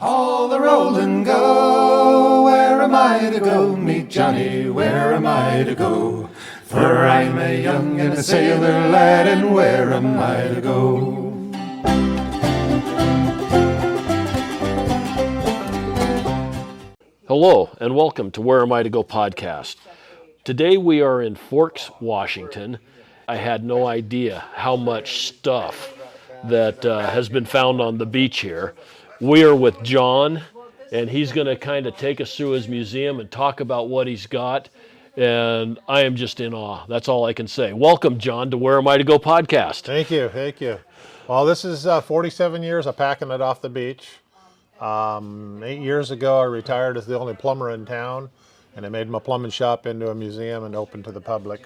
All the rolling go, where am I to go? Meet Johnny, where am I to go? For I'm a young and a sailor lad, and where am I to go? Hello, and welcome to Where Am I to Go podcast. Today we are in Forks, Washington. I had no idea how much stuff that has been found on the beach here. We are with John, and he's going to kind of take us through his museum and talk about what he's got. And I am just in awe. That's all I can say. Welcome, John, to Where Am I to Go podcast. Thank you. Well, this is 47 years of packing it off the beach. 8 years ago, I retired as the only plumber in town, and I made my plumbing shop into a museum and open to the public.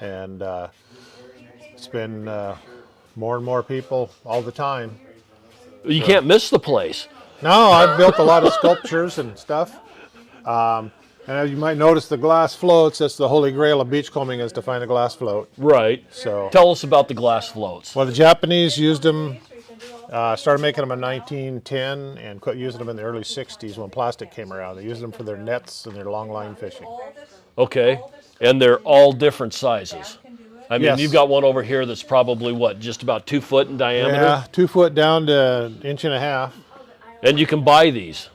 And it's been more and more people all the time. You can't miss the place. No, I've built a lot of sculptures and stuff. And as you might notice, the glass floats, that's the holy grail of beachcombing, is to find a glass float. Right. So, tell us about the glass floats. well, the Japanese used them. Started making them in 1910 and quit using them in the early 60s when plastic came around. They used them for their nets and their long line fishing. Okay, and they're all different sizes. I mean, Yes. You've got one over here that's probably, just about 2 foot in diameter? Yeah, 2 foot down to 1.5 inches. And you can buy these.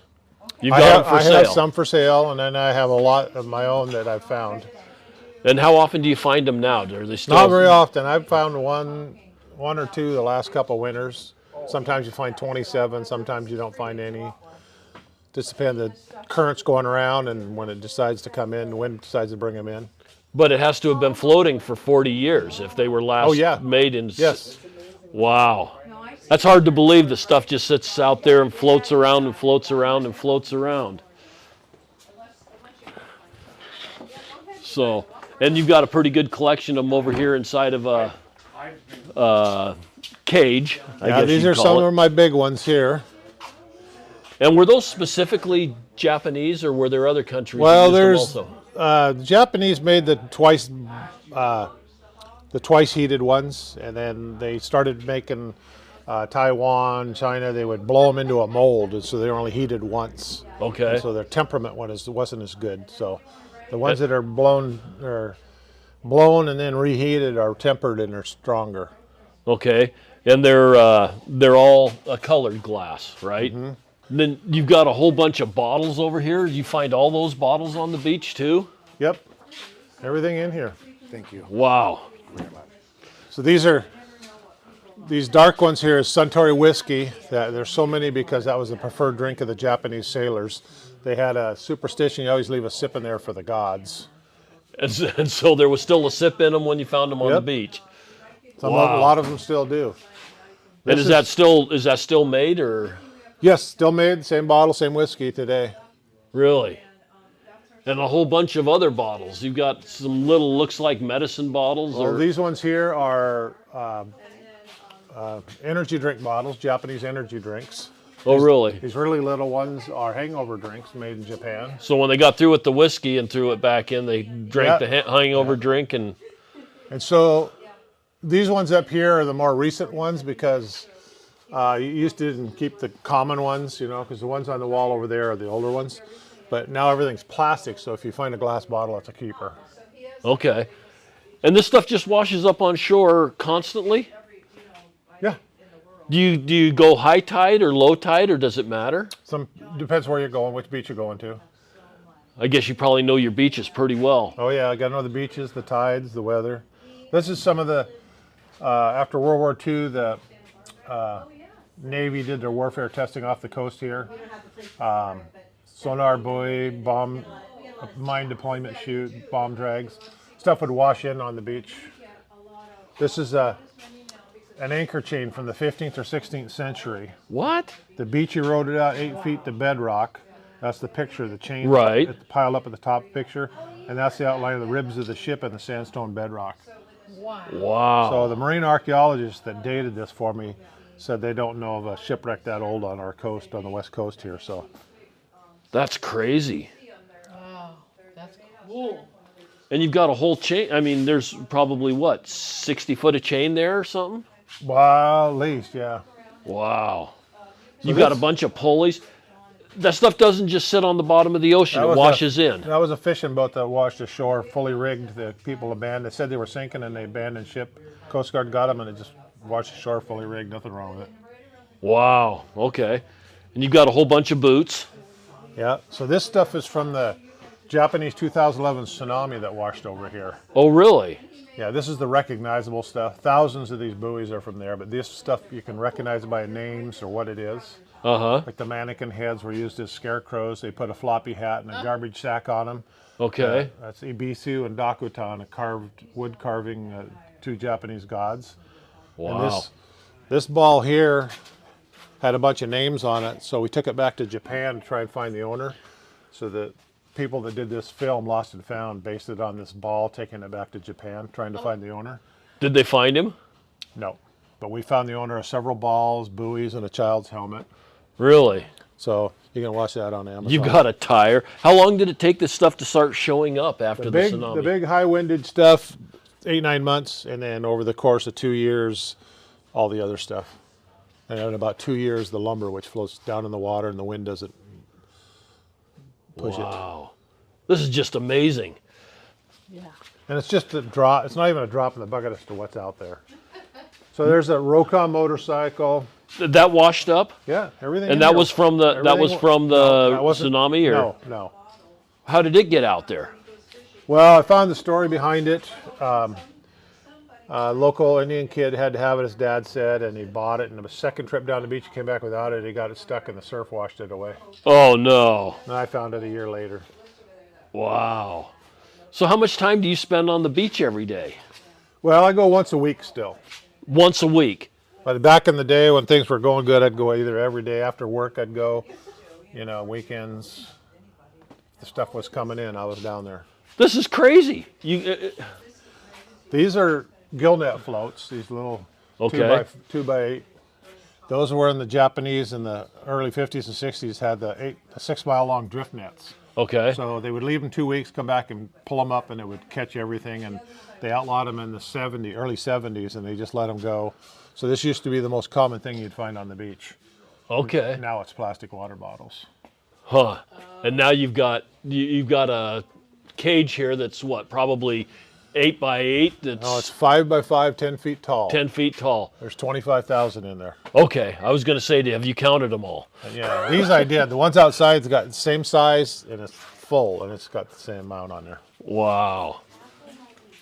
You've I got have, them for I sale. have some for sale, and then I have a lot of my own that I've found. And how often do you find them now? Are they still... Not very often. I've found one or two the last couple winters. Sometimes you find 27, sometimes you don't find any. Just depends the current's going around and when it decides to come in, the wind decides to bring them in. But it has to have been floating for 40 years if they were last made in... Yes. Wow. That's hard to believe. The stuff just sits out there and floats around and floats around and floats around. So, and you've got a pretty good collection of them over here inside of a cage, I guess These you'd are call some it. of my big ones here. And were those specifically Japanese, or were there other countries Well, that used there's them also? the Japanese made the twice heated ones, and then they started making Taiwan, China. They would blow them into a mold, and so they were only heated once. Okay. And so their temperament wasn't as good. So the ones that are blown and then reheated are tempered and are stronger. Okay. And they're all a colored glass, right? Mm-hmm. And then you've got a whole bunch of bottles over here. You find all those bottles on the beach too? Yep, everything in here. Thank you. Wow. So these dark ones here is Suntory whiskey. There's so many because that was the preferred drink of the Japanese sailors. They had a superstition, you always leave a sip in there for the gods. And so there was still a sip in them when you found them on the beach. A lot of them still do. And is that still made, or? Yes, still made, same bottle, same whiskey today. Really? And a whole bunch of other bottles. You've got some little, looks like medicine bottles. Well, these ones here are energy drink bottles, Japanese energy drinks. Oh, really? These really little ones are hangover drinks made in Japan. So when they got through with the whiskey and threw it back in, they drank the hangover drink and... And so these ones up here are the more recent ones because you used to didn't keep the common ones, because the ones on the wall over there are the older ones. But now everything's plastic, so if you find a glass bottle, it's a keeper. Okay. And this stuff just washes up on shore constantly? Yeah. Do you go high tide or low tide, or does it matter? Depends where you're going, which beach you're going to. I guess you probably know your beaches pretty well. Oh yeah, I got to know the beaches, the tides, the weather. This is some of the, after World War II, the Navy did their warfare testing off the coast here. Sonar buoy, mine deployment chute, bomb drags. Stuff would wash in on the beach. This is an anchor chain from the 15th or 16th century. What? The beach eroded out 8 feet to bedrock. That's the picture, the chain piled up at the top picture. And that's the outline of the ribs of the ship and the sandstone bedrock. Wow. So the marine archaeologists that dated this for me said they don't know of a shipwreck that old on our coast, on the west coast here. So that's crazy. Wow, that's cool. And you've got a whole chain. I mean, there's probably, 60 foot of chain there or something? Well, at least, yeah. Wow. You've got a bunch of pulleys. That stuff doesn't just sit on the bottom of the ocean. It washes in. That was a fishing boat that washed ashore, fully rigged. The people abandoned. They said they were sinking, and they abandoned ship. Coast Guard got them, and it just washed ashore, fully rigged. Nothing wrong with it. Wow. Okay. And you've got a whole bunch of boots. Yeah. So this stuff is from the Japanese 2011 tsunami that washed over here. Oh, really? Yeah, this is the recognizable stuff. Thousands of these buoys are from there, but this stuff you can recognize by names or what it is. Uh-huh. Like the mannequin heads were used as scarecrows. They put a floppy hat and a garbage sack on them. Okay. That's Ibisu and Dakutan, a carved wood carving, two Japanese gods. Wow. And this ball here had a bunch of names on it, so we took it back to Japan to try and find the owner. So the people that did this film, Lost and Found, based it on this ball, taking it back to Japan, trying to find the owner. Did they find him? No, but we found the owner of several balls, buoys, and a child's helmet. Really? So you can watch that on Amazon. You've got a tire. How long did it take this stuff to start showing up after the tsunami? The big high-winded stuff, 8-9 months, and then over the course of 2 years, all the other stuff. And in about 2 years, the lumber, which floats down in the water and the wind doesn't push it. Wow. This is just amazing. Yeah. And it's just a drop. It's not even a drop in the bucket as to what's out there. So there's a Rokon motorcycle. That washed up? Yeah, everything. And that was from the tsunami, or no. How did it get out there? Well, I found the story behind it. A local Indian kid had to have it, his dad said, and he bought it. And the second trip down the beach, he came back without it. He got it stuck, and the surf washed it away. Oh no! And I found it a year later. Wow. So how much time do you spend on the beach every day? Well, I go once a week still. Once a week. But back in the day when things were going good, I'd go either every day after work. I'd go, weekends. The stuff was coming in. I was down there. This is crazy. These are gillnet floats. These little Okay. 2x8. Those were in the Japanese in the early 50s and 60s had the 6 mile long drift nets. Okay. So they would leave them 2 weeks, come back and pull them up, and it would catch everything. And they outlawed them in the early 70s, and they just let them go. So this used to be the most common thing you'd find on the beach. Okay. Now it's plastic water bottles. Huh. And now you've got a cage here that's what, probably 8 by 8. That's No, it's 5 by 5, 10 feet tall. 10 feet tall. There's 25,000 in there. Okay. I was going to say, have you counted them all? And yeah, these I did. The ones outside's got the same size, and it's full, and it's got the same amount on there. Wow.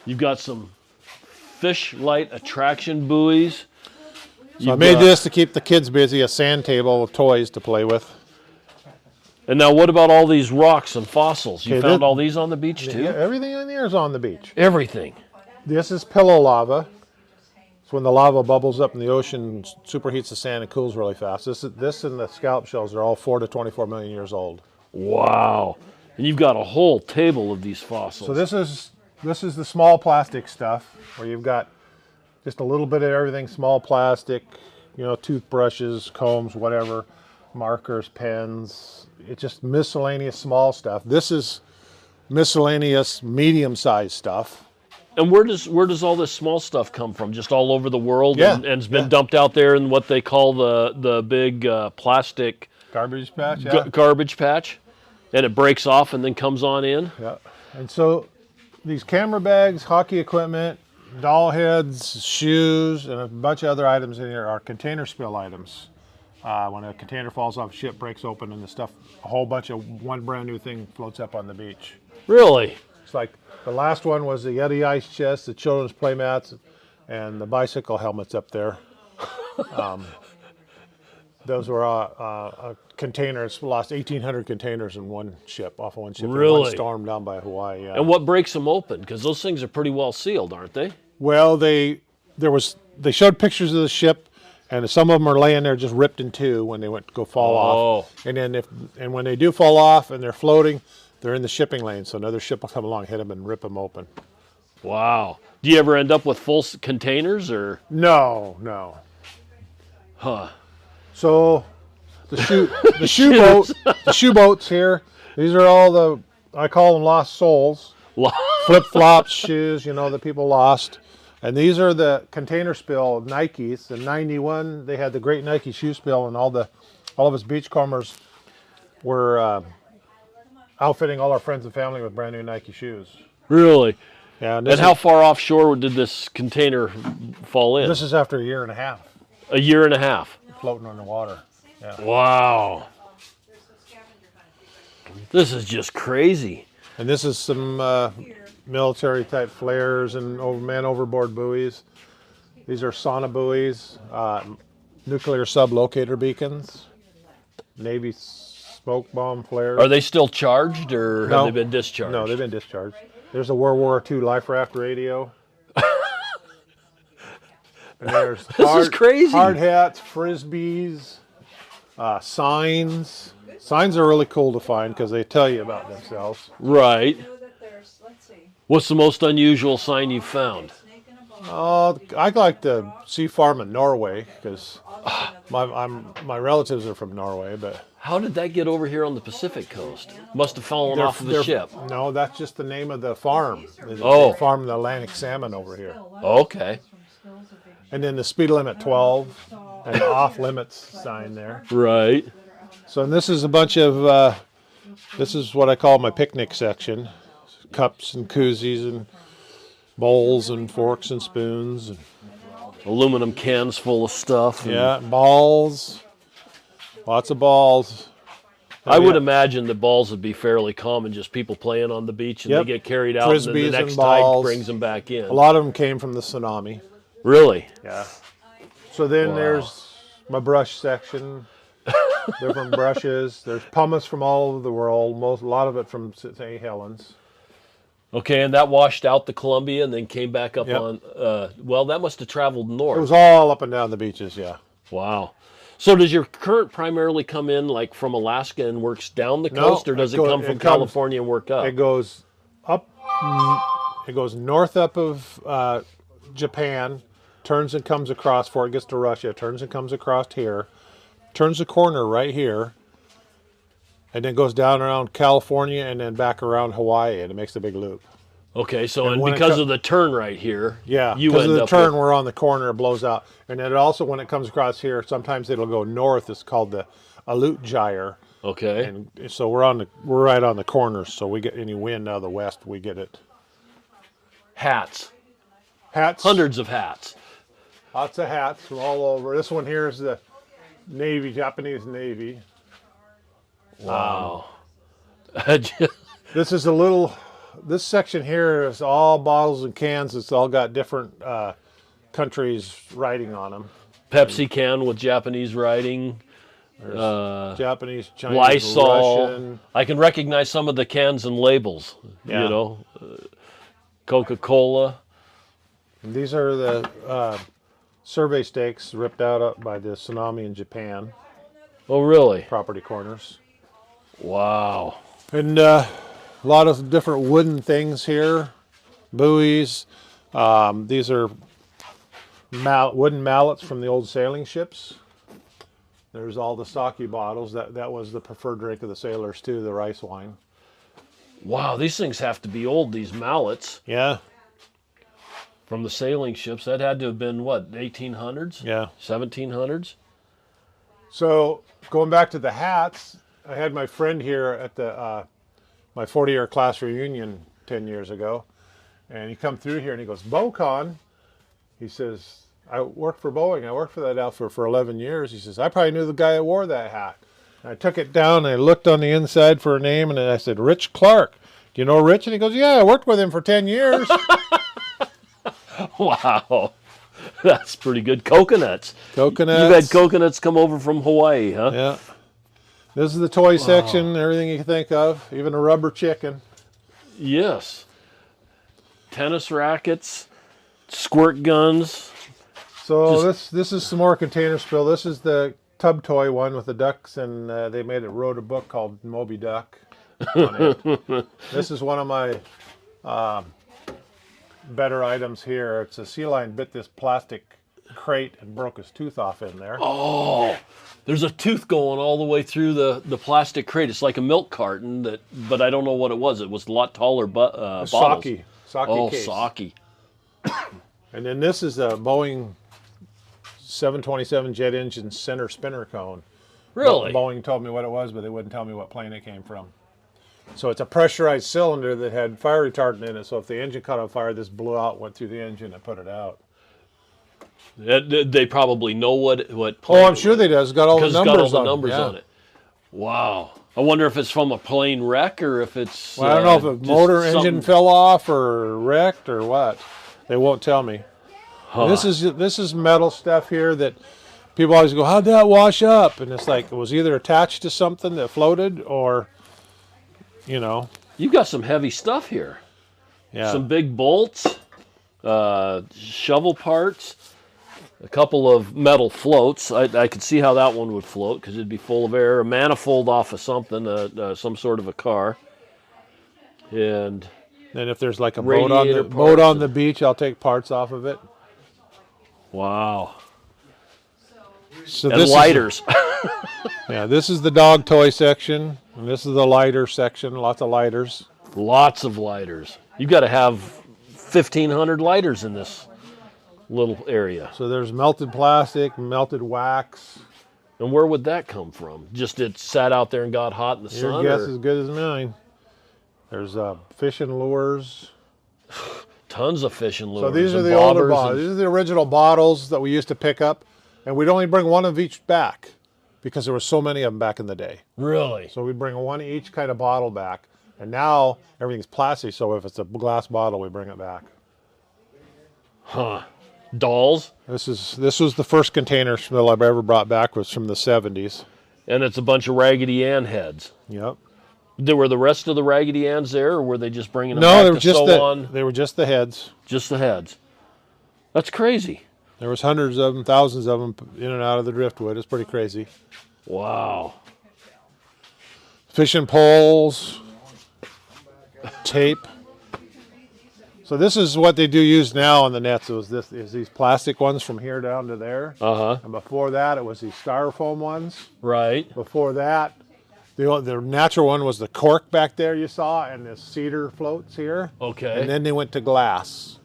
You've got some fish light attraction buoys. So I made this to keep the kids busy, a sand table with toys to play with. And now what about all these rocks and fossils? You Okay, found all these on the beach too? Yeah, everything in there is on the beach. Everything. This is pillow lava. It's when the lava bubbles up in the ocean, superheats the sand, and cools really fast. This and the scallop shells are all 4 to 24 million years old. Wow. And you've got a whole table of these fossils. So this is the small plastic stuff where you've got just a little bit of everything, small plastic, toothbrushes, combs, whatever, markers, pens. It's just miscellaneous small stuff. This is miscellaneous medium-sized stuff. And where does all this small stuff come from? Just all over the world, Yeah, and it's been dumped out there in what they call the big plastic Garbage patch, yeah. garbage patch, and it breaks off and then comes on in. Yeah. And so these camera bags, hockey equipment, doll heads, shoes, and a bunch of other items in here are container spill items. When a container falls off a ship, breaks open, and the stuff, a whole bunch of one brand new thing floats up on the beach. Really? It's like the last one was the Yeti ice chest, the children's play mats, and the bicycle helmets up there. Those were containers. Lost 1,800 containers in one ship, off of one ship. Really? In one storm down by Hawaii. Yeah. And what breaks them open? Because those things are pretty well sealed, aren't they? Well, they showed pictures of the ship, and some of them are laying there just ripped in two when they went to go fall off. And then when they do fall off and they're floating, they're in the shipping lane. So another ship will come along, hit them, and rip them open. Wow. Do you ever end up with full containers or? No. Huh. So the shoe boats here. These are all I call them lost souls. Flip-flops, shoes, that people lost. And these are the container spill Nikes. In '91, they had the great Nike shoe spill, and all the all of us beachcombers were outfitting all our friends and family with brand new Nike shoes. Really? Yeah, And how far offshore did this container fall in? this is after a year and a half A year and a half. floating on the water. Yeah. Wow. This is just crazy. And this is some military type flares and man overboard buoys. These are sauna buoys, nuclear sublocator beacons, Navy smoke bomb flares. Are they still charged or No. have they been discharged? No, they've been discharged. There's a World War II life raft radio. And there's This is crazy. hard hats, frisbees, signs. Signs are really cool to find because they tell you about themselves. Right. What's the most unusual sign you've found? I like to sea farm in Norway because my relatives are from Norway, but How did that get over here on the Pacific coast? Must have fallen off of the ship. No, that's just the name of the farm. They Oh. farm the Atlantic salmon over here. Okay. And then the speed limit 12 and the off limits sign there. Right. So this is a bunch of, this is what I call my picnic section. Cups and koozies and bowls and forks and spoons. And, Aluminum cans full of stuff. yeah, balls. Lots of balls. I would imagine the balls would be fairly common, just people playing on the beach and Yep. they get carried out and then Frisbees the and next tide balls. brings them back in. A lot of them came from the tsunami. Really? Yeah. So then Wow. there's my brush section. Different brushes. There's pumice from all over the world. A lot of it from St. Helens. Okay, and that washed out the Columbia and then came back up Yep. on, well, that must have traveled It north. was all up and down the beaches. Yeah. Wow. So does your current primarily come in like from Alaska and works down the No, coast, or does it it go- come it from comes- California and work up? It goes up. It goes north up of Japan, turns and comes across before it gets to Russia. Turns and comes across here, turns the corner right here, and then goes down around California and then back around Hawaii, and it makes a big loop. Okay, so And and when it because co- of the turn right here, Yeah, you because end of the up turn, with, we're on the corner, it blows out. And then it also, when it comes across here, sometimes it'll go north. It's called the Aleut Gyre. okay. And so we're right on the corners, so we get any wind out of the west, we get it. Hats, Hats. hundreds of hats. Lots of hats from all over. This one here is the Navy, Japanese Navy. Wow. This is this section here is all bottles and cans. It's all got different countries writing on them. Pepsi can with Japanese writing. Japanese, Chinese, Lysol. Russian. I can recognize some of the cans and labels. Yeah. You know, Coca-Cola. And these are the survey stakes ripped out by the tsunami in Japan, Oh, really? property corners. Wow. And a lot of different wooden things here, buoys. These are wooden mallets from the old sailing ships. There's all the sake bottles. That was the preferred drink of the sailors too, the rice wine. Wow, these things have to be old, these mallets Yeah, from the sailing ships. That had to have been, what, 1800s? yeah. 1700s? So going back to the hats, I had my friend here at the my 40-year class reunion 10 years ago, and he come through here and he goes, "BoCon," he says, "I worked for Boeing. I worked for that outfit for 11 years." He says, "I probably knew the guy that wore that hat." And I took it down and I looked on the inside for a name, and I said, "Rich Clark. Do you know Rich?" And he goes, "Yeah, I worked with him for 10 years." Wow. That's pretty good. Coconuts. Coconuts. You've had coconuts come over from Hawaii, huh? Yeah. This is the toy section, everything you can think of, even a rubber chicken. Yes. Tennis rackets, squirt guns. So this is some more container spill. This is the tub toy one with the ducks, and they wrote a book called Moby Duck on it. This is one of my better items here. It's a sea lion bit this plastic crate and broke his tooth off in there. Oh, there's a tooth going all the way through the plastic crate. It's like a milk carton, but I don't know what it was. It was a lot taller bottles. Sake Oh, case. sake. And then this is a Boeing 727 jet engine center spinner cone. Really? Boeing told me what it was, but they wouldn't tell me what plane it came from. So it's a pressurized cylinder that had fire retardant in it. So if the engine caught on fire, this blew out, went through the engine, and put it out. They probably know what plane. Oh, I'm sure they do. It's got all the Because it's numbers, got all the numbers yeah. on it. Wow. I wonder if it's from a plane wreck or if it's. Well, I don't know if a just motor engine something- fell off or wrecked or what. They won't tell me. Huh. This is metal stuff here that people always go, how'd that wash up? And it's like it was either attached to something that floated or, you know. You've got some heavy stuff here. Yeah. Some big bolts, shovel parts, a couple of metal floats. I could see how that one would float because it'd be full of air. A manifold off of something, some sort of a car. And And if there's like a Radiator boat on parts the beach, I'll take parts off of it. wow. So And this lighters. Yeah, this is the dog toy section, and this is the lighter section. Lots of lighters. Lots of lighters. You've got to have 1,500 lighters in this little area. So there's melted plastic, melted wax. And where would that come from? Just it sat out there and got hot in the Your sun? guess or is as good as mine. There's fishing lures. tons of fishing lures. So these are and the older bobbers bottles. and- These are the original bottles that we used to pick up, and we'd only bring one of each back because there were so many of them back in the day. Really? So we'd bring one each kind of bottle back, and now everything's plastic. So if it's a glass bottle, we bring it back. Huh. Dolls? This was the first container spill I've ever brought back. Was from the 70s. And it's a bunch of Raggedy Ann heads. Yep. Were the rest of the Raggedy Anns there, or were they just bringing them No, back they were to just sew on? they were just the heads. Just the heads. That's crazy. There was hundreds of them, thousands of them in and out of the driftwood. It's pretty crazy. Wow. Fishing poles, tape. So this is what they do use now on the nets. Is these plastic ones from here down to there. Uh-huh. And before that, it was these styrofoam ones. Right. Before that, the natural one was the cork back there you saw, and the cedar floats here. Okay. And then they went to glass.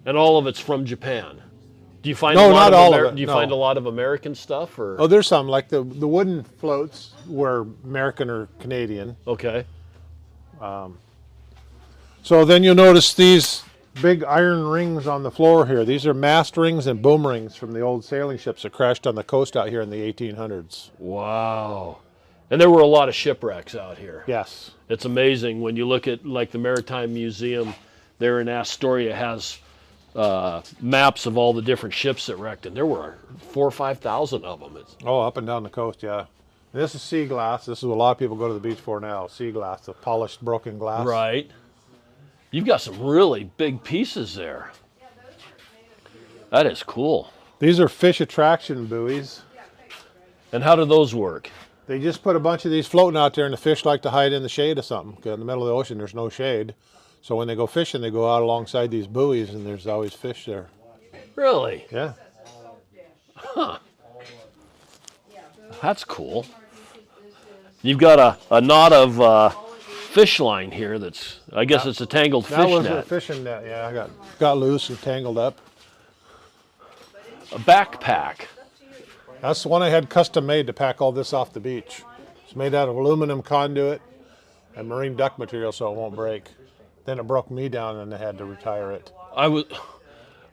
And all of it's from Japan. Do you find No, a lot not of all of it, Do you no. find a lot of American stuff, or Oh, there's some like the wooden floats were American or Canadian. okay? So then you'll notice these big iron rings on the floor here. These are mast rings and boom rings from the old sailing ships that crashed on the coast out here in the 1800s. Wow. And there were a lot of shipwrecks out here. Yes. It's amazing when you look at like the Maritime Museum there in Astoria has maps of all the different ships that wrecked, and there were 4,000 or 5,000 of them. Oh, up and down the coast, yeah. And this is sea glass. This is what a lot of people go to the beach for now. Sea glass, the polished broken glass. Right. You've got some really big pieces there. That is cool. These are fish attraction buoys. And how do those work? They just put a bunch of these floating out there, and the fish like to hide in the shade of something. 'Cause in the middle of the ocean, there's no shade. So when they go fishing, they go out alongside these buoys, and there's always fish there. Really? Yeah. That's cool. You've got a knot of fish line here that's, I guess it's a tangled That fish was a net. fishing net. Yeah, I got loose and tangled up. A backpack. That's the one I had custom made to pack all this off the beach. It's made out of aluminum conduit and marine duck material so it won't break. Then it broke me down and I had to retire it. I was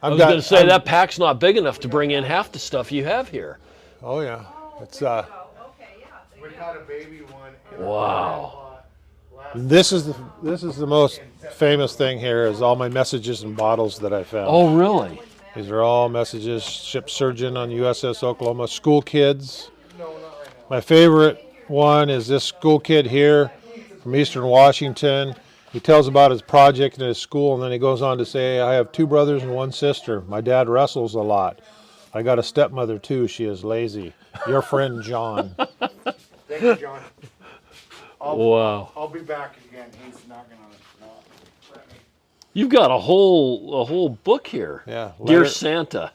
going to say that pack's not big enough to bring in half the stuff you have here. Oh yeah, it's We caught a baby one. Wow. this is the most famous thing here is all my messages and bottles that I found. Oh, really? These are all messages. Ship surgeon on USS Oklahoma. School kids. My favorite one is this school kid here from Eastern Washington. He tells about his project in his school, and then he goes on to say, I have 2 brothers and 1 sister. My dad wrestles a lot. I got a stepmother, too. She is lazy. Your friend, John. Thank you, John. Wow. I'll be back again. He's knocking on the door. You've got a whole book here. Yeah. Dear Santa.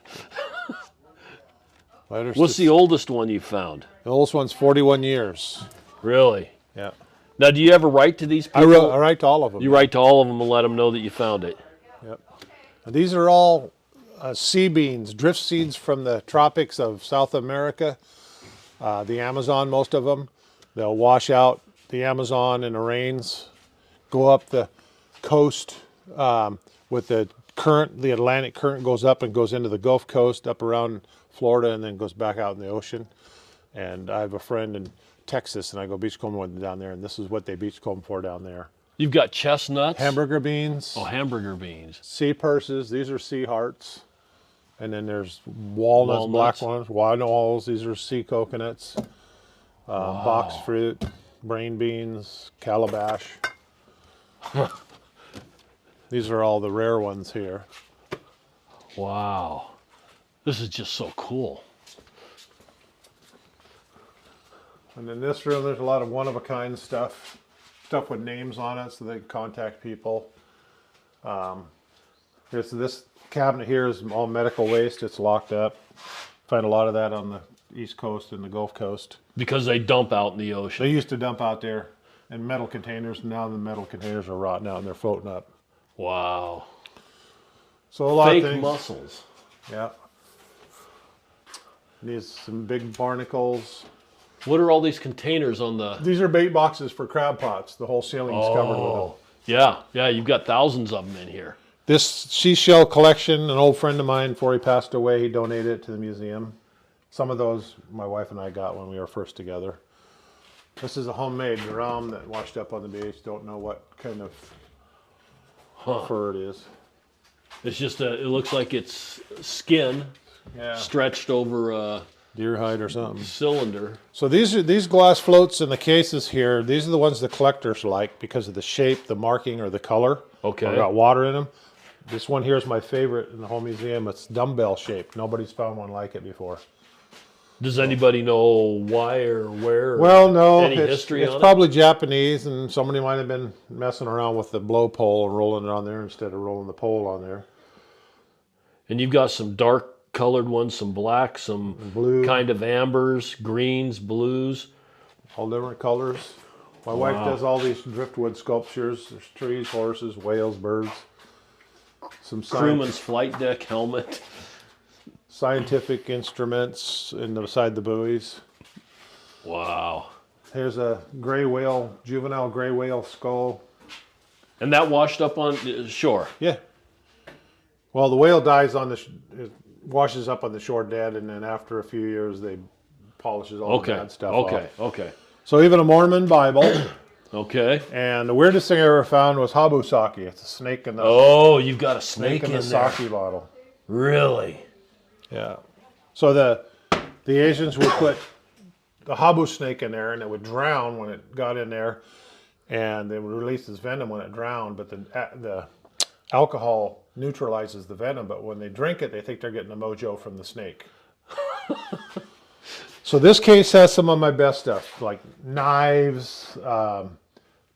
What's the oldest one you found? The oldest one's 41 years. Really? Yeah. Now, do you ever write to these people? I write to all of them. You write to all of them and let them know that you found it. Yep. And these are all sea beans, drift seeds from the tropics of South America. The Amazon, most of them, they'll wash out the Amazon in the rains, go up the coast with the current. The Atlantic current goes up and goes into the Gulf Coast, up around Florida, and then goes back out in the ocean. And I have a friend in Texas, and I go beachcombing with them down there, and this is what they beachcomb for down there. You've got chestnuts. Hamburger beans. Oh, hamburger beans. Sea purses. These are sea hearts. And then there's walnuts, black ones, wild walls. These are sea coconuts. Box fruit, brain beans, calabash. These are all the rare ones here. Wow. This is just so cool. And in this room, there's a lot of one-of-a-kind stuff with names on it so they can contact people. This cabinet here is all medical waste. It's locked up. Find a lot of that on the East Coast and the Gulf Coast. Because they dump out in the ocean. They used to dump out there in metal containers. Now the metal containers are rotting out and they're floating up. Wow. So a lot Fake of things. mussels. Yeah. These some big barnacles. What are all these containers on the... These are bait boxes for crab pots. The whole ceiling's covered with them. Yeah, you've got thousands of them in here. This seashell collection, an old friend of mine, before he passed away, he donated it to the museum. Some of those my wife and I got when we were first together. This is a homemade ram that washed up on the beach. Don't know what kind of fur it is. It's just it looks like it's skin stretched over a Deer hide or something. cylinder. So these glass floats in the cases here, these are the ones the collectors like because of the shape, the marking, or the color. Okay. Or got water in them. This one here is my favorite in the whole museum. It's dumbbell shaped. Nobody's found one like it before. Does anybody know why or where? Or Well, no. Any history it's on probably Japanese, and somebody might have been messing around with the blow pole and rolling it on there instead of rolling the pole on there. And you've got some dark colored ones, some black, some Blue. kind of ambers, greens, blues. All different colors. My wife does all these driftwood sculptures. There's trees, horses, whales, birds. Some Crewman's flight deck helmet. scientific instruments beside the buoys. Wow. Here's a gray whale, juvenile gray whale skull. And that washed up on shore. Yeah. Well, the whale dies on it washes up on the shore dead, and then after a few years, they polishes all the bad stuff off. Okay. So even a Mormon Bible. Okay. And the weirdest thing I ever found was habusaki. It's a snake in the Oh, you've got a snake in in the there. sake bottle. Really? Yeah. So the Asians would put the habu snake in there, and it would drown when it got in there, and they would release its venom when it drowned. But the alcohol neutralizes the venom, but when they drink it, they think they're getting the mojo from the snake. So this case has some of my best stuff, like knives,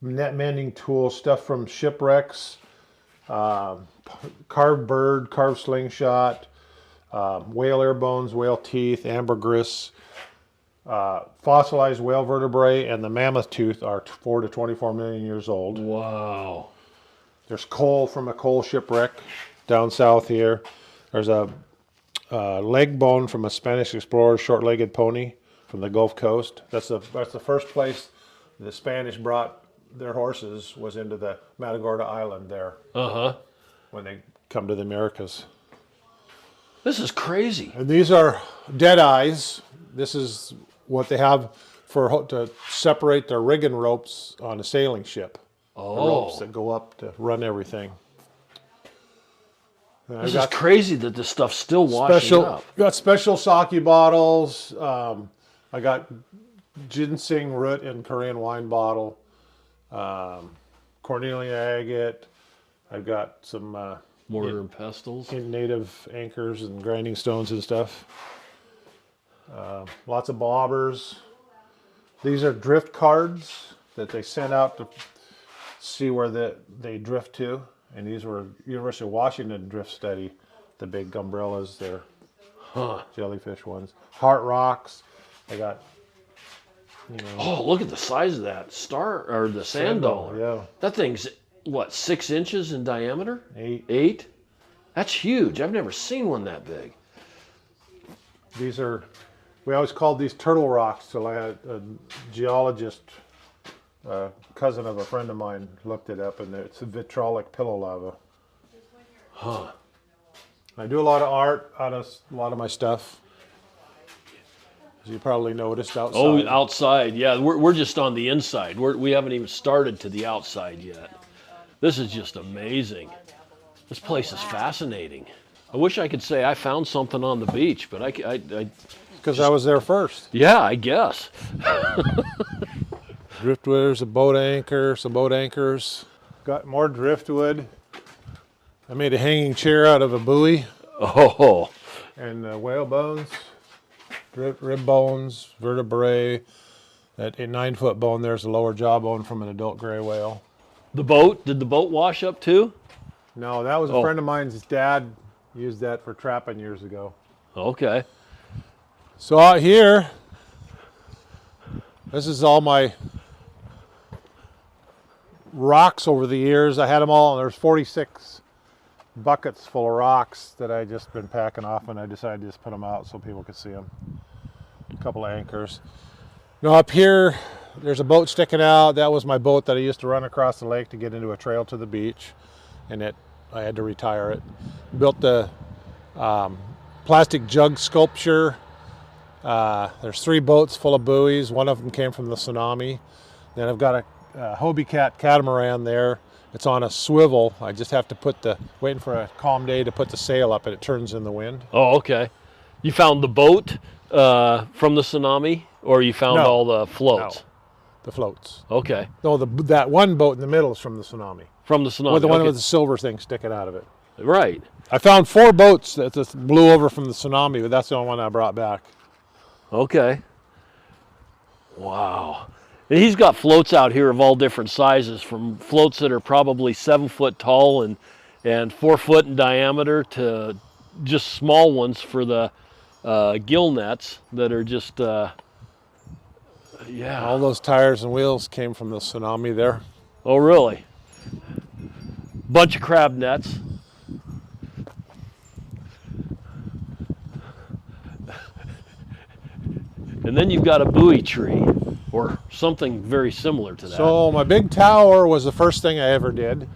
net mending tools, stuff from shipwrecks, carved bird, carved slingshot, whale air bones, whale teeth, ambergris, fossilized whale vertebrae, and the mammoth tooth are 4 to 24 million years old. Wow. There's coal from a coal shipwreck down south here. There's a leg bone from a Spanish explorer, short-legged pony from the Gulf Coast. That's the first place the Spanish brought their horses, was into the Matagorda Island there. When they come to the Americas. This is crazy. And these are dead eyes. This is what they have to separate their rigging ropes on a sailing ship. The ropes that go up to run everything. This is crazy that this stuff's still washing up. Got special sake bottles. I got ginseng root in Korean wine bottle. Cornelia agate. I've got some Mortar and pestles. native anchors and grinding stones and stuff. Lots of bobbers. These are drift cards that they sent out to see where they drift to. And these were University of Washington drift study, the big umbrellas there. Jellyfish ones. Heart rocks. I got, Oh, look at the size of that the sand dollar. Yeah. That thing's, what, 6 inches in diameter? 8. 8? That's huge. I've never seen one that big. These are We always called these turtle rocks till I had a geologist, cousin of a friend of mine, looked it up, and it's a vitrolic pillow lava. Huh. I do a lot of art out of a lot of my stuff, as you probably noticed outside. Oh, outside, yeah. We're just on the inside. We haven't even started to the outside yet. This is just amazing. This place is fascinating. I wish I could say I found something on the beach, but I Because I was there first. yeah, I guess. Driftwood, a boat anchor, some boat anchors. Got more driftwood. I made a hanging chair out of a buoy Oh, and whale bones, rib bones, vertebrae. That 9-foot bone there's a lower jawbone from an adult gray whale. the boat? Did the boat wash up too? No, that was a Oh. friend of mine's dad used that for trapping years ago. Okay. So out here, this is all my rocks over the years. I had them all, and there's 46 buckets full of rocks that I just been packing off, and I decided to just put them out so people could see them. A couple of anchors. Now up here, there's a boat sticking out. That was my boat that I used to run across the lake to get into a trail to the beach, and I had to retire it. Built the plastic jug sculpture. There's 3 boats full of buoys. One of them came from the tsunami. Then I've got a Hobie Cat catamaran there. It's on a swivel. I just have to waiting for a calm day to put the sail up, and it turns in the wind. Oh, okay. You found the boat from the tsunami, or you found No. all the floats? No, the floats. Okay. No, that one boat in the middle is from the tsunami. From the tsunami. With the one okay. with the silver thing sticking out of it. Right. I found 4 boats that just blew over from the tsunami, but that's the only one I brought back. Okay. Wow. And he's got floats out here of all different sizes, from floats that are probably 7 foot tall and 4 foot in diameter to just small ones for the gill nets that are just, yeah. All those tires and wheels came from the tsunami there. Oh, really? Bunch of crab nets. And then you've got a buoy tree, or something very similar to that. So my big tower was the first thing I ever did.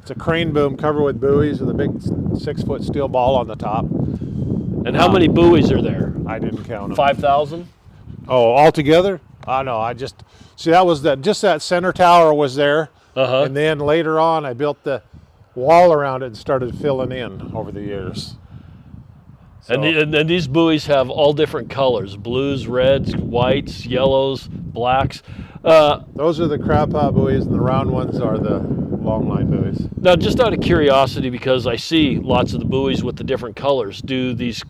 It's a crane boom covered with buoys with a big 6-foot steel ball on the top. And how many buoys are there? I didn't count them. 5,000? Oh, altogether? No, see, just that center tower was there. Uh-huh. And then later on, I built the wall around it and started filling in over the years. So, And these buoys have all different colors: blues, reds, whites, yellows, blacks. those are the crab pot buoys, and the round ones are the long line buoys. Now, just out of curiosity, because I see lots of the buoys with the different colors, do these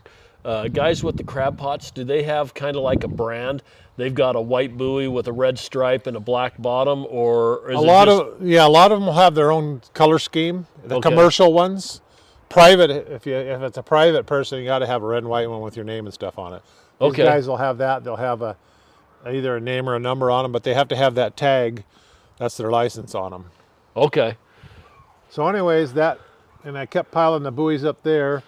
guys with the crab pots, do they have kind of like a brand? They've got a white buoy with a red stripe and a black bottom, or is A lot of them will have their own color scheme. The Okay. commercial ones, private. If it's a private person, you got to have a red and white one with your name and stuff on it. These Okay. guys will have that. They'll have either a name or a number on them, but they have to have that tag. That's their license on them. Okay. So, anyways, and I kept piling the buoys up there.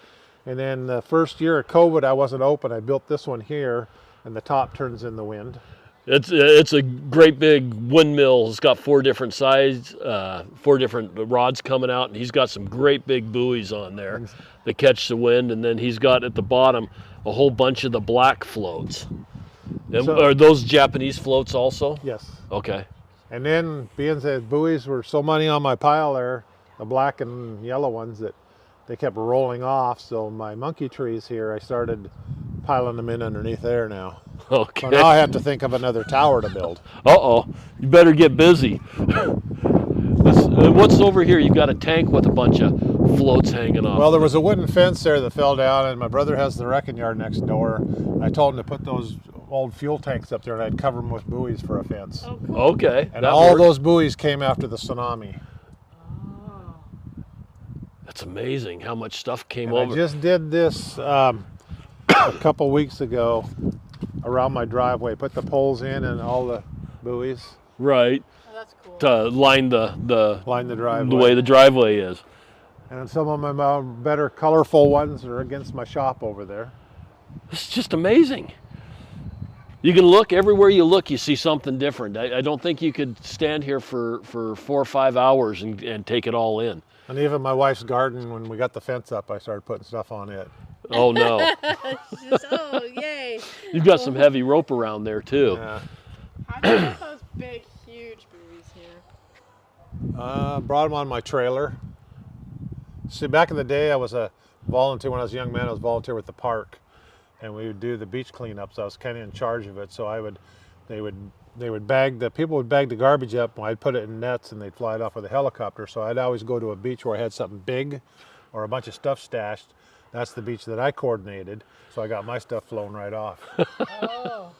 And then the first year of COVID, I wasn't open. I built this one here, and the top turns in the wind. It's a great big windmill. It's got 4 different sides, 4 different rods coming out, and he's got some great big buoys on there that catch the wind. And then he's got at the bottom a whole bunch of the black floats. And So- are those Japanese floats also? Yes. Okay. And then, being that buoys were so many on my pile there, the black and yellow ones, that they kept rolling off. So my monkey trees here, I started piling them in underneath there now. Okay. So now I have to think of another tower to build. Uh-oh. You better get busy. What's over here? You've got a tank with a bunch of floats hanging off. Well, there was a wooden fence there that fell down, and my brother has the wrecking yard next door. I told him to put those old fuel tanks up there, and I'd cover them with buoys for a fence. Oh, cool. Okay. And that all works. those buoys came after the tsunami. Oh. That's amazing how much stuff came And over. I just did this a couple weeks ago around my driveway. Put the poles in and all the buoys. Right. Oh, that's cool. To line the Line the driveway. the way the driveway is. And some of my better colorful ones are against my shop over there. It's just amazing. You can look everywhere you look, you see something different. I don't think you could stand here for 4 or 5 hours and take it all in. And even my wife's garden, when we got the fence up, I started putting stuff on it. Oh no. Oh, yay. You've got some heavy rope around there too. Yeah. How do you get those big, huge buoys here? Brought them on my trailer. See, back in the day, I was a volunteer. When I was a young man, I was a volunteer with the park, and we would do the beach cleanups. I was kind of in charge of it, so they would bag people would bag the garbage up, and I'd put it in nets, and they'd fly it off with a helicopter. So I'd always go to a beach where I had something big, or a bunch of stuff stashed. That's the beach that I coordinated, so I got my stuff flown right off. Oh.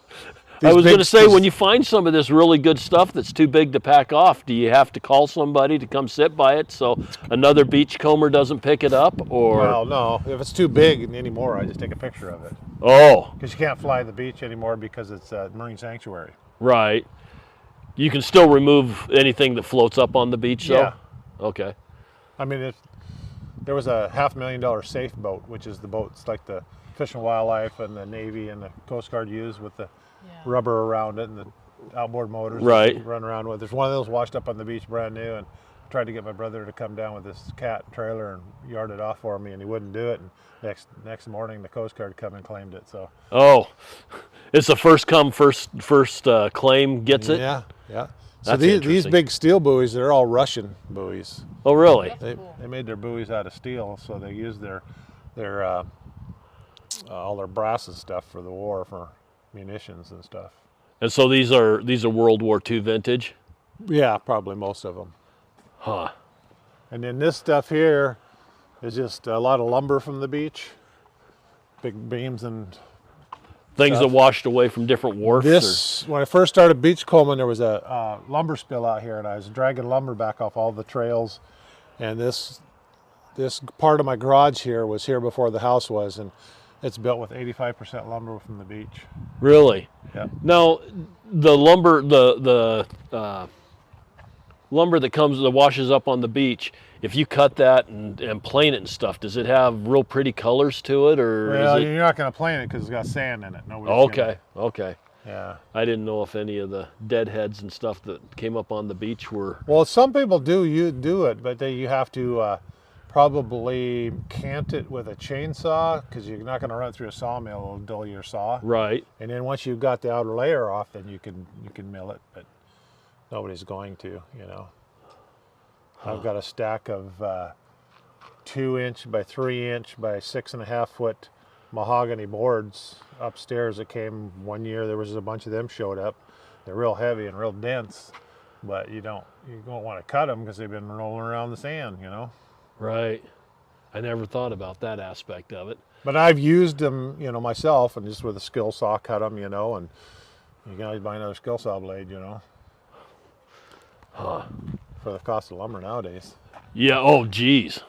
I was going to say, when you find some of this really good stuff that's too big to pack off, do you have to call somebody to come sit by it so another beachcomber doesn't pick it up? Or Well, no. If it's too big anymore, I just take a picture of it. Oh, Because you can't fly the beach anymore because it's a marine sanctuary. right. You can still remove anything that floats up on the beach, though? Yeah. Okay. I mean, there was a $500,000 safe boat, which is the boats like the Fish and Wildlife and the Navy and the Coast Guard use with the rubber around it and the outboard motors Right. that you run around with. There's one of those washed up on the beach, brand new, and I tried to get my brother to come down with this cat trailer and yard it off for me, and he wouldn't do it. And next morning, the Coast Guard come and claimed it. So Oh, it's the first come, first claim gets it? yeah. So That's these interesting. big steel buoys, they're all Russian buoys. Oh, really? They made their buoys out of steel, so they used their all their brass and stuff for the war, for munitions and stuff. And so these are World War II vintage? Yeah, probably most of them. Huh. And then this stuff here is just a lot of lumber from the beach, big beams and Things that washed away from different wharfs? this. When I first started beachcombing, there was a lumber spill out here, and I was dragging lumber back off all the trails. And this part of my garage here was here before the house was, and it's built with 85% lumber from the beach. Really? Yeah. Now, the lumber, the lumber that washes up on the beach, if you cut that and plane it and stuff, does it have real pretty colors to it, or Well, is it? you're not going to plane it because it's got sand in it. Okay, okay. Yeah. I didn't know if any of the deadheads and stuff that came up on the beach were. Well, some people do it, but you have to probably cant it with a chainsaw because you're not going to run it through a sawmill; it'll dull your saw. Right. And then once you've got the outer layer off, then you can mill it, but nobody's going to, I've got a stack of 2-inch by 3-inch by 6.5 foot mahogany boards upstairs that came one year. There was a bunch of them showed up. They're real heavy and real dense, but you don't want to cut them because they've been rolling around the sand, Right. I never thought about that aspect of it. But I've used them, myself, and just with a skill saw cut them, and you can always buy another skill saw blade, Huh. for the cost of lumber nowadays. Yeah, oh geez.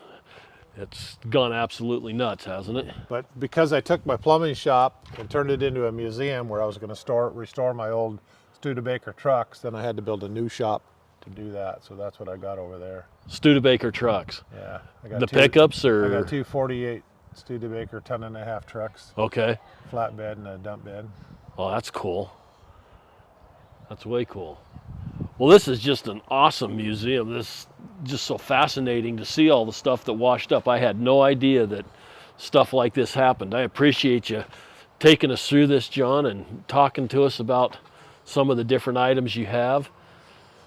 It's gone absolutely nuts, hasn't it? But because I took my plumbing shop and turned it into a museum where I was going to restore my old Studebaker trucks, then I had to build a new shop to do that. So that's what I got over there. Studebaker trucks. Yeah. I got The pickups I or? got two 48 Studebaker 10.5 trucks, Okay. flatbed and a dump bed. Well, that's cool. That's way cool. Well, this is just an awesome museum. This is just so fascinating to see all the stuff that washed up. I had no idea that stuff like this happened. I appreciate you taking us through this, John, and talking to us about some of the different items you have.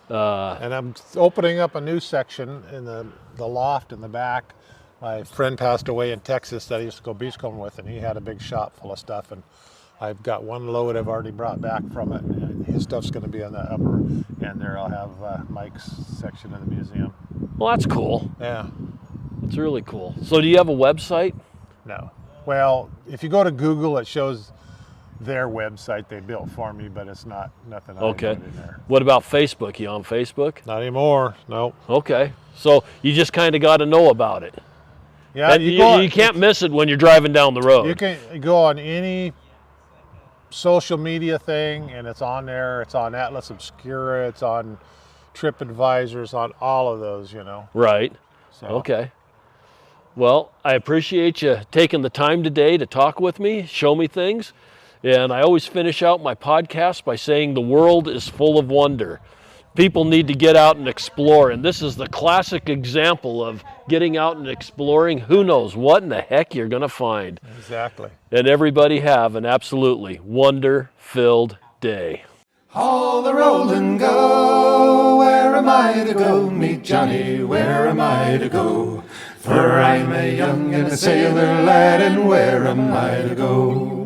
And I'm opening up a new section in the loft in the back. My friend passed away in Texas that I used to go beachcombing with, and he had a big shop full of stuff. And I've got one load I've already brought back from it. And his stuff's going to be on the upper end there. I'll have Mike's section of the museum. Well, that's cool. Yeah. That's really cool. So do you have a website? No. Well, if you go to Google, it shows their website they built for me, but it's nothing I Okay. put in there. What about Facebook? You on Facebook? Not anymore. No. Okay. So you just kind of got to know about it. Yeah, And you can't miss it when you're driving down the road. You can go on any social media thing, and it's on there. It's on Atlas Obscura. It's on TripAdvisor. It's on all of those, Right. So, Okay. Well, I appreciate you taking the time today to talk with me, show me things, And I always finish out my podcast by saying the world is full of wonder. People need to get out and explore, and this is the classic example of getting out and exploring. Who knows what in the heck you're going to find. Exactly. And everybody have an absolutely wonder-filled day. All the roll and go, where am I to go? Meet Johnny, where am I to go? For I'm a young and a sailor lad, and where am I to go?